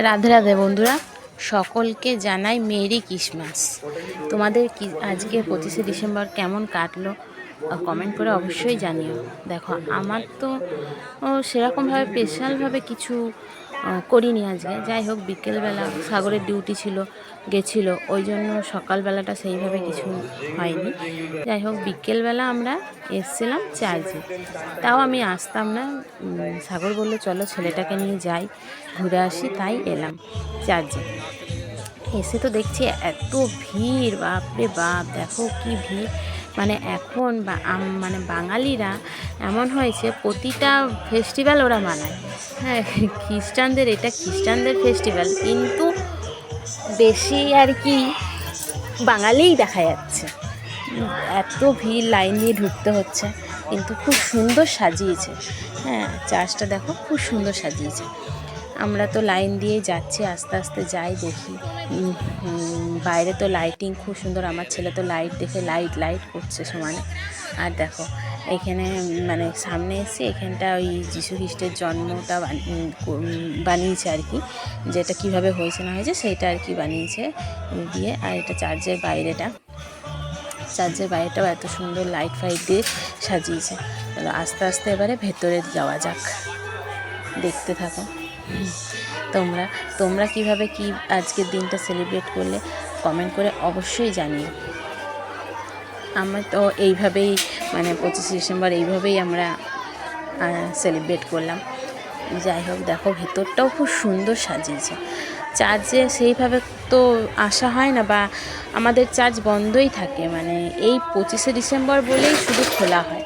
রাধে রাধে বন্ধুরা, সকলকে জানাই মেরি ক্রিসমাস। তোমাদের কি আজকে 25শে ডিসেম্বর কেমন কাটলো কমেন্ট করে অবশ্যই জানিও। দেখো, আমার তো সেরকমভাবে স্পেশালভাবে কিছু করিনি আজকে। যাই হোক, বিকেলবেলা সাগরের ডিউটি ছিল, গেছিলো, ওই জন্য সকালবেলাটা সেইভাবে কিছু হয়নি। যাই হোক, বিকেলবেলা আমরা এসছিলাম চার্চে, তাও আমি আসতাম না। সাগর বললো চলো ছেলেটাকে নিয়ে যাই, ঘুরে আসি, তাই এলাম চার্চে। এসে তো দেখছি এত ভিড়, বাপরে বাপ, দেখো কি ভিড়। মানে এখন মানে বাঙালিরা এমন হয়েছে, প্রতিটা ফেস্টিভ্যাল ওরা মানায়। হ্যাঁ, খ্রিস্টানদের এটা খ্রিস্টানদের ফেস্টিভ্যাল, কিন্তু বেশি আর কি বাঙালিই দেখা যাচ্ছে। এত ভিড়, লাইন দিয়ে ঢুকতে হচ্ছে, কিন্তু খুব সুন্দর সাজিয়েছে। হ্যাঁ, চার্চটা দেখো খুব সুন্দর সাজিয়েছে। আমরা তো লাইন দিয়ে যাচ্ছি, আস্তে আস্তে যাই, দেখি বাইরে তো লাইটিং খুব সুন্দর। আমার ছেলে তো লাইট দেখে লাইট করছে সমানে। আর দেখো এখানে মানে সামনে এসে এখানটা ওই যীশু খ্রিস্টের জন্মটা বানিয়েছে আর কি, যেটা কিভাবে হয়েছে না হয়েছে সেইটা আর কি বানিয়েছে দিয়ে। আর এটা চার্চের বাইরেটাও এত সুন্দর লাইট ফাইট দিয়ে সাজিয়েছে। আস্তে আস্তে এবারে ভেতরে যাওয়া যাক, দেখতে থাকো। তোমরা কিভাবে কি আজকের দিনটা সেলিব্রেট করলে কমেন্ট করে অবশ্যই জানিও। আমরা তো এইভাবেই মানে 25শে ডিসেম্বর এইভাবেই আমরা সেলিব্রেট করলাম। যাই হোক, দেখো ভেতরটাও খুব সুন্দর সাজিয়েছে। চার্চে সেইভাবে তো আসা হয় না, বা আমাদের চার্চ বন্ধই থাকে, মানে এই 25শে ডিসেম্বর বলেই শুধু খোলা হয়,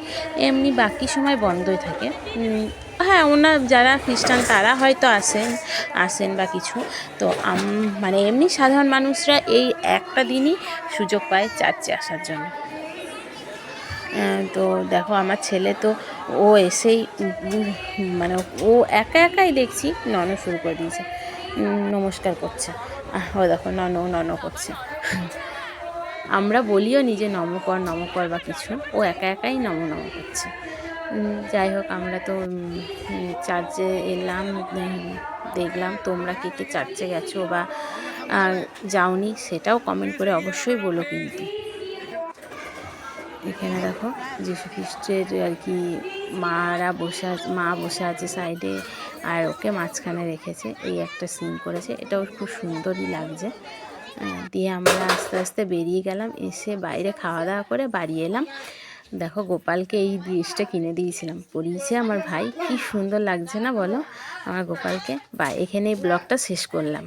এমনি বাকি সময় বন্ধই থাকে। হ্যাঁ, ওনার যারা খ্রিস্টান তারা হয়তো আসেন বা কিছু, তো মানে এমনি সাধারণ মানুষরা এই একটা দিনই সুযোগ পায় চার্চে আসার জন্য। তো দেখো, আমার ছেলে তো ও এসেই মানে ও একাই দেখছি নন শুরু করে দিয়েছে, নমস্কার করছে। ও দেখো নন করছে। আমরা বলিও নিজে নম কর বা কিছু, ও একাই নম করছে। যাই হোক, আমরা তো চার্চে এলাম, দেখলাম। তোমরা কে চার্চে গেছো বা যাওনি সেটাও কমেন্ট করে অবশ্যই বলো। কিন্তু এখানে দেখো যীশু খ্রিস্টের আর কি মা বসে আছে সাইডে, আর ওকে মাঝখানে রেখেছে, এই একটা সিন করেছে, এটাও খুব সুন্দরই লাগছে। দিয়ে আমরা আস্তে আস্তে বেরিয়ে গেলাম, এসে বাইরে খাওয়া দাওয়া করে বাড়ি এলাম। দেখো, গোপালকে এই ড্রেসটা কিনে দিয়েছিলাম, পরিয়েছে আমার ভাই, কি সুন্দর লাগছে না বলো আমার গোপালকে। বা এখানে ব্লগটা শেষ করলাম।